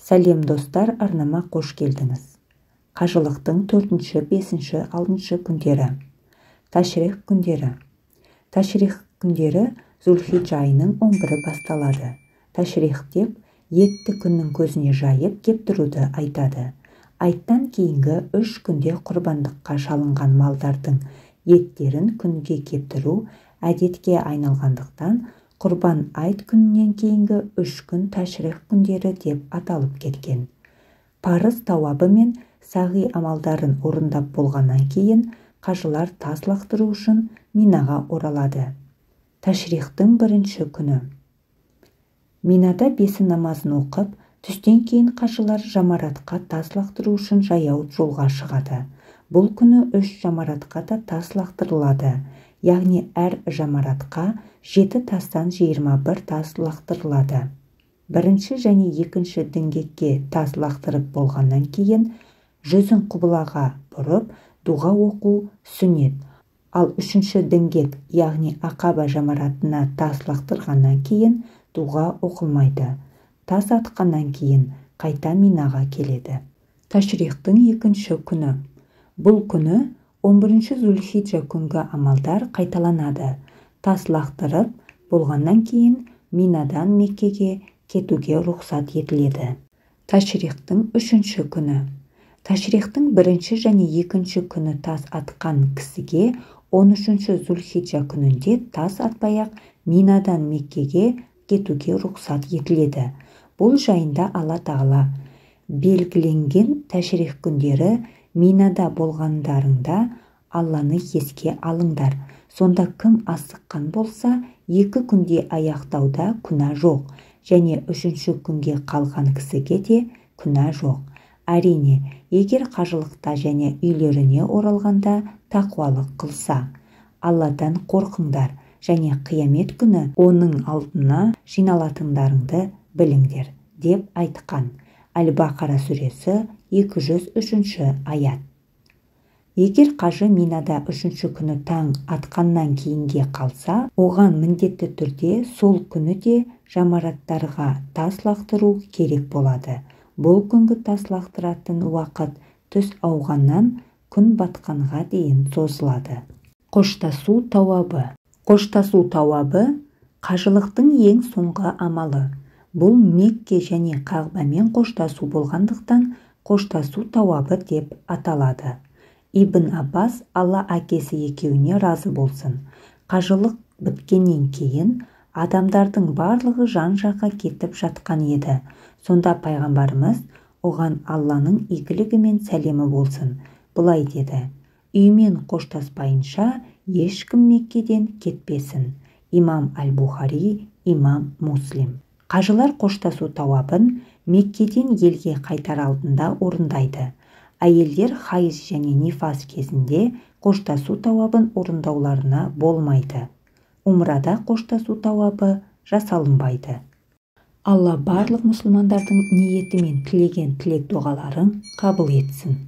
Сәлем достар, арнама қош келдіңіз. Қажылықтың 4-ші, 5-ші, 6-ші күндері. Ташрих күндері. Ташрих күндері Зүлхиджа айының 11-і басталады. Ташрих деп етті күннің көзіне жайып кептіруді айтады. Айттан кейінгі 3 күнде құрбандыққа шалынған малдардың еттерін күнге кептіру әдетке айналғандықтан Құрбан айт күнінен кейінгі 3 күн ташрих күндері деп аталып кеткен. Парыз тауабы мен сағи амалдарын орындап болғаннан кейін қажылар тас лақтыру үшін Минаға оралады. Ташрихтың 1-ші күні. Минада бесі намазын оқып, түстен кейін қажылар жамаратқа тас лақтыру үшін жаяу жолға шығады. Бұл күні 3 жамаратқа да тас лақтырылады. Яғни әр жамаратқа 7 тастан 21 тас лақтырылады. 1-ші және 2-ші діңгекке тас лақтырып болғаннан кейін жүзін құбылаға бұрып дуға оқу сүннет. Ал 3-ші діңгек, яғни ақаба жамаратына тас лақтырғаннан кейін дуға оқылмайды. Тас атқаннан кейін қайта Минаға келеді. Ташрихтың 2-ші күні. Бұл күні 11-ші Зүлхиджа күнгі амалдар қайталанады. Тас лақтырып болғаннан кейін Минадан Меккеге кетуге рұқсат етіледі. Ташрихтың 3-ші күні. Ташрихтың 1-ші және 2-ші күні тас атқан кісіге 13-ші Зүлхиджа күнінде тас атпай-ақ Минадан Меккеге кетуге рұқсат етіледі. Бұл жайында Алла Тағала белгіленген ташрих күндері Минада болғандарыңда Алланы еске алыңдар. Сонда кім асыққан болса, 2 күнде аяқтауда күнә жоқ, және 3-ші күнге қалған кісіге де күнә жоқ. Әрине, егер қажылықта және үйлеріне оралғанда тақуалық қылса, Алладан қорқыңдар және қиямет күні оның алдына жиналатындарыңды біліңдер, деп айтқан. Әл-Бақара сүресі 203-ші аят. Егер қажы Минада 3-ші күні таң атқаннан кейінге қалса, оған міндетті түрде сол күні де жамараттарға тас лақтыру керек болады. Бұл күнгі тас лақтыратын уақыт түс ауғаннан күн батқанға дейін созылады. Қоштасу тауабы. Қоштасу тауабы қажылықтың ең соңғы амалы. Бұл Мекке және Қағбамен қоштасу болғандықтан қоштасу тауабы деп аталады. Ибн Аббас, Алла әкесі екеуіне разы болсын, қажылық біткеннен кейін адамдардың барлығы жан-жаққа кетіп жатқан еді. Сонда пайғамбарымыз оған Алланың игілігі мен сәлемі болсын, бұлай деді: үймен қоштаспайынша ешкім Меккеден кетпесін. Имам Аль-Бухари, имам Муслим. Қажылар қоштасу тауабын Меккеден елге қайтар алдында орындайды. Әйелдер хайыз және нифас кезінде қоштасу тауабын орындауларына болмайды. Умрада қоштасу тауабы жасалынбайды. Алла барлық мұсылмандардың ниеті мен тілеген тілек дұғаларын қабыл етсін.